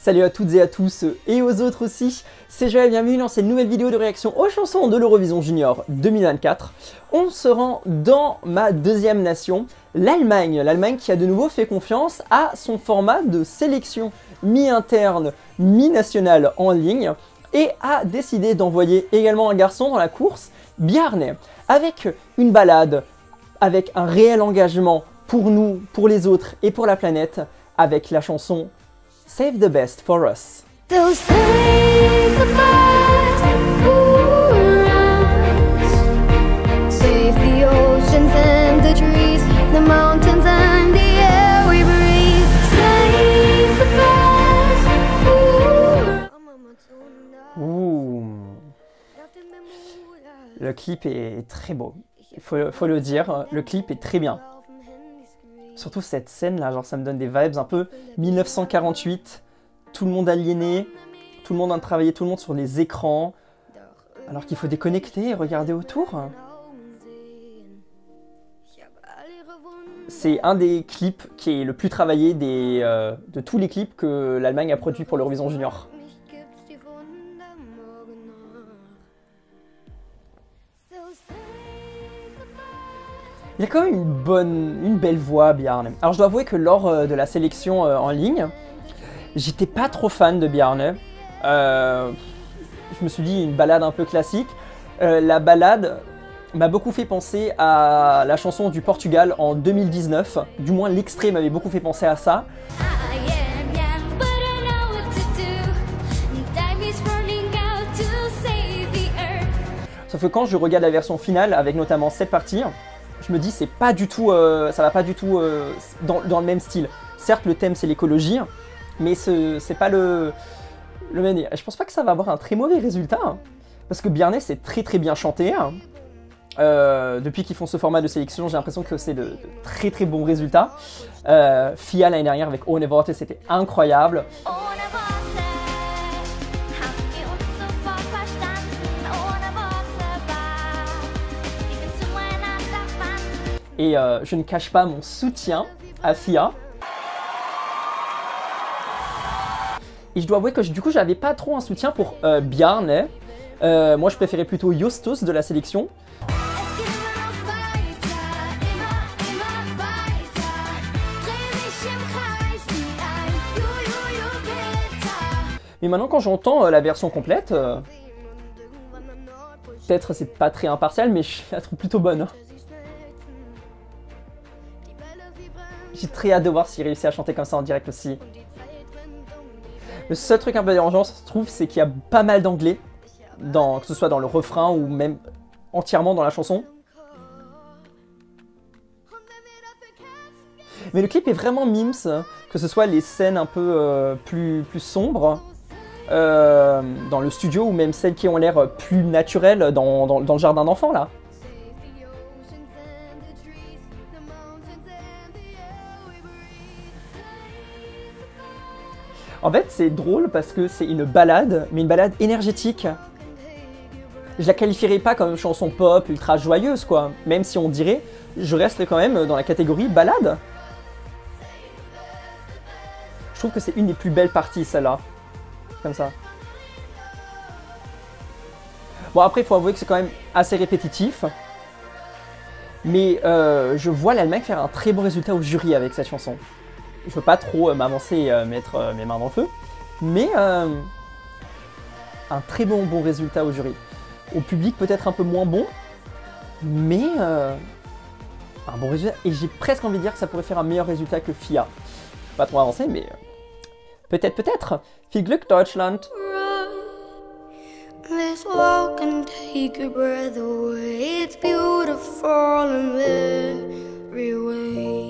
Salut à toutes et à tous et aux autres aussi, c'est Joël, bienvenue dans cette nouvelle vidéo de réaction aux chansons de l'Eurovision Junior 2024. On se rend dans ma deuxième nation, l'Allemagne. L'Allemagne qui a de nouveau fait confiance à son format de sélection mi-interne, mi-nationale en ligne et a décidé d'envoyer également un garçon dans la course, Bjarne, avec une balade, avec un réel engagement pour nous, pour les autres et pour la planète, avec la chanson Save the Best for Us. So save the best for us. Save the oceans and the trees, the mountains and the air we breathe. Save the best for us. Ouh. Le clip est très beau, il faut le dire, le clip est très bien. Surtout cette scène là, genre ça me donne des vibes un peu 1948, tout le monde aliéné, tout le monde en train de travailler, tout le monde sur les écrans, alors qu'il faut déconnecter et regarder autour. C'est un des clips qui est le plus travaillé de tous les clips que l'Allemagne a produit pour l'Eurovision Junior. Il a quand même une belle voix, Bjarne. Alors je dois avouer que lors de la sélection en ligne, j'étais pas trop fan de Bjarne. Je me suis dit une balade un peu classique. La balade m'a beaucoup fait penser à la chanson du Portugal en 2019. Du moins l'extrait m'avait beaucoup fait penser à ça. Sauf que quand je regarde la version finale avec notamment cette partie, je me dis c'est pas du tout, ça va pas du tout dans le même style. Certes le thème c'est l'écologie, mais c'est pas le même. Je pense pas que ça va avoir un très mauvais résultat, hein, parce que Bjarne c'est très bien chanté. Hein. Depuis qu'ils font ce format de sélection, j'ai l'impression que c'est de très bons résultats. Fia l'année dernière avec Ohne Worte c'était incroyable. Et je ne cache pas mon soutien à Fia. Et je dois avouer que du coup, j'avais pas trop un soutien pour Bjarne. Moi, je préférais plutôt Justus de la sélection. Mais maintenant, quand j'entends la version complète, peut-être c'est pas très impartial, mais je la trouve plutôt bonne. J'ai très hâte de voir s'il réussit à chanter comme ça en direct aussi. Le seul truc un peu dérangeant, je trouve, c'est qu'il y a pas mal d'anglais, que ce soit dans le refrain ou même entièrement dans la chanson. Mais le clip est vraiment mimes, que ce soit les scènes un peu plus sombres dans le studio ou même celles qui ont l'air plus naturelles dans le jardin d'enfants là. En fait, c'est drôle parce que c'est une balade, mais une balade énergétique. Je la qualifierais pas comme une chanson pop ultra joyeuse, quoi. Même si on dirait, je reste quand même dans la catégorie balade. Je trouve que c'est une des plus belles parties, celle-là. Comme ça. Bon, après, il faut avouer que c'est quand même assez répétitif. Mais je vois l'Allemagne faire un très bon résultat au jury avec cette chanson. Je veux pas trop m'avancer et mettre mes mains dans le feu, mais un très bon résultat au jury. Au public peut-être un peu moins bon, mais un bon résultat. Et j'ai presque envie de dire que ça pourrait faire un meilleur résultat que Fia. Pas trop avancé, mais peut-être. Viel Glück Deutschland. Let's walk and take your breath away. It's beautiful in every way.